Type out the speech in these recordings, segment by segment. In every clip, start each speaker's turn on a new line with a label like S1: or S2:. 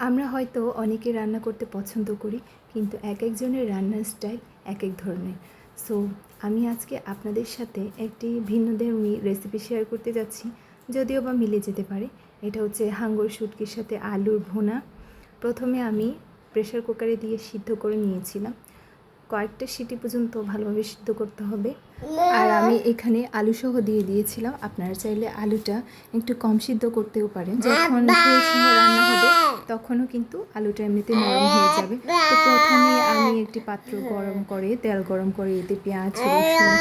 S1: আমরা হয়তো অনেকে রান্না করতে পছন্দ করি, কিন্তু এক একজনের রান্নার স্টাইল এক এক ধরনের। সো আমি আজকে আপনাদের সাথে একটি ভিন্নধর্মী রেসিপি শেয়ার করতে যাচ্ছি, যদিও বা মিলে যেতে পারে। এটা হচ্ছে হাঙ্গর শুটকির সাথে আলুর ভুনা। প্রথমে আমি প্রেসার কুকারে দিয়ে সিদ্ধ করে নিয়েছিলাম। কয়েকটা সিটি পর্যন্ত ভালোভাবে সিদ্ধ করতে হবে। আর আমি এখানে আলু সহ দিয়ে দিয়েছিলাম। আপনারা চাইলে আলুটা একটু কম সিদ্ধ করতেও পারেন। যখন ঝোল সহ রান্না হবে তখনও কিন্তু আলুটা এমনিতে নরম হয়ে যাবে। তো প্রথমে আমি একটি পাত্র গরম করে তেল গরম করে এতে পেঁয়াজ, রসুন,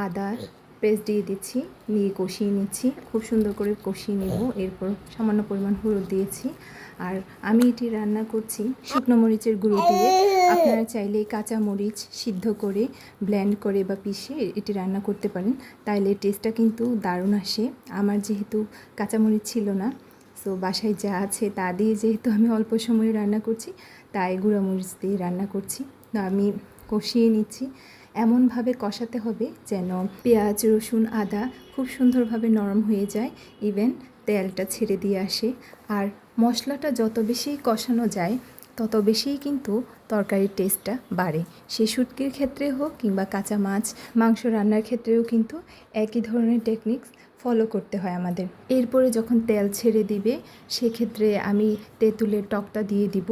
S1: আদা পেস্ট দিয়ে দিচ্ছি, দিয়ে কষিয়ে নিচ্ছি। খুব সুন্দর করে কষিয়ে নেব। এরপর সামান্য পরিমাণ হলুদ দিয়েছি। আর আমি এটি রান্না করছি শুকনো মরিচের গুঁড়ো দিয়ে। আপনারা চাইলে কাঁচা মরিচ সিদ্ধ করে ব্লেন্ড করে বা পিষে এটি রান্না করতে পারেন, তাইলে টেস্টটা কিন্তু দারুণ আসে। আমার যেহেতু কাঁচামরিচ ছিল না, সো বাসায় যা আছে তা দিয়ে যেহেতু আমি অল্প সময়ে রান্না করছি, তাই গুঁড়ো মরিচ দিয়ে রান্না করছি। তো আমি কষিয়ে নিচ্ছি। এমনভাবে কষাতে হবে যেন পেঁয়াজ, রসুন, আদা খুব সুন্দরভাবে নরম হয়ে যায়, ইভেন তেলটা ছেড়ে দিয়ে আসে। আর মশলাটা যত বেশি কষানো যায় তত বেশিই কিন্তু তরকারির টেস্টটা বাড়ে। সে শুটকির ক্ষেত্রে হোক কিংবা কাঁচা মাছ, মাংস রান্নার ক্ষেত্রেও কিন্তু একই ধরনের টেকনিক্স ফলো করতে হয় আমাদের। এরপরে যখন তেল ছেড়ে দিবে সেক্ষেত্রে আমি তেঁতুলের টকটা দিয়ে দিব।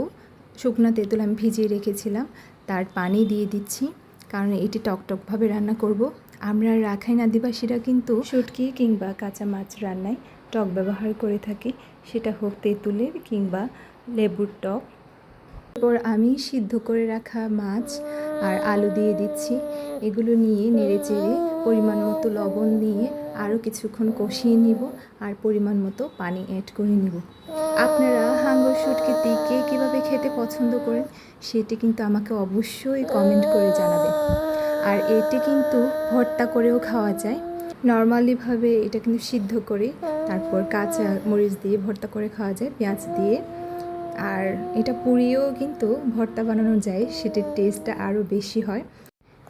S1: শুকনো তেঁতুল আমি ভিজিয়ে রেখেছিলাম, তার পানি দিয়ে দিচ্ছি, কারণ এটি টকটকভাবে রান্না করব। আমরা রাখাইন আদিবাসীরা কিন্তু শুটকি কিংবা কাঁচা মাছ রান্নায় টক ব্যবহার করে থাকি, সেটা হোক তেঁতুলের কিংবা লেবুর টক। এরপর আমি সিদ্ধ করে রাখা মাছ আর আলু দিয়ে দিচ্ছি। এগুলো নিয়ে নেড়েচেড়ে পরিমাণ মতো লবণ দিয়ে আরও কিছুক্ষণ কষিয়ে নিব আর পরিমাণ মতো পানি অ্যাড করে নিব। আপনারা হাঙ্গর শুটকিটি কে কীভাবে খেতে পছন্দ করেন সেটি কিন্তু আমাকে অবশ্যই কমেন্ট করে জানাবেন। আর এটি কিন্তু ভর্তা করেও খাওয়া যায়। নর্মালিভাবে এটা কিন্তু সিদ্ধ করে তারপর কাঁচা মরিচ দিয়ে ভর্তা করে খাওয়া যায়, পেঁয়াজ দিয়ে। আর এটা পুড়িয়েও কিন্তু ভর্তা বানানো যায়, সেটির টেস্টটা আরও বেশি হয়।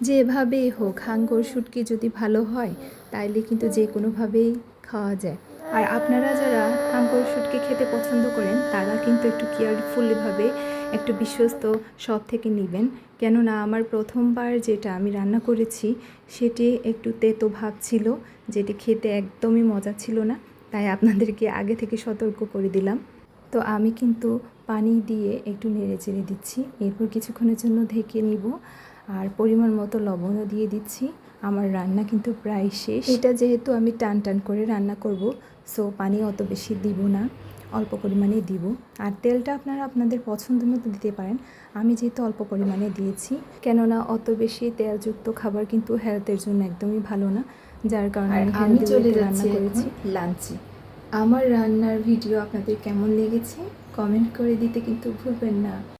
S1: যেভাবেই হোক হাঙ্গর শুটকি যদি ভালো হয় তাইলে কিন্তু যে কোনোভাবেই খাওয়া যায়। আর আপনারা যারা হাঙ্গর শুটকি খেতে পছন্দ করেন তারা কিন্তু একটু কেয়ারফুলিভাবে একটু বিশ্বস্ত শপ থেকে নেবেন, কেননা আমার প্রথমবার যেটা আমি রান্না করেছি সেটি একটু তেতো ভাব ছিল, যেটি খেতে একদমই মজা ছিল না। তাই আপনাদেরকে আগে থেকে সতর্ক করে দিলাম। তো আমি কিন্তু পানি দিয়ে একটু নেড়ে চেড়ে দিচ্ছি। এরপর কিছুক্ষণের জন্য ঢেকে নিব আর পরিমাণ মতো লবণও দিয়ে দিচ্ছি। আমার রান্না কিন্তু প্রায় শেষ। এটা যেহেতু আমি টান টান করে রান্না করব, সো পানি অত বেশি দিব না, অল্প পরিমাণে দিব। আর তেলটা আপনারা আপনাদের পছন্দ মতো দিতে পারেন। আমি যেহেতু অল্প পরিমাণে দিয়েছি, কেননা অত বেশি তেলযুক্ত খাবার কিন্তু হেলথের জন্য একদমই ভালো না, যার কারণে আমি চলে যাচ্ছি রান্না করেছি লাঞ্চে। আমার রান্নার ভিডিও আপনাদের কেমন লেগেছে কমেন্ট করে দিতে কিন্তু ভুলবেন না।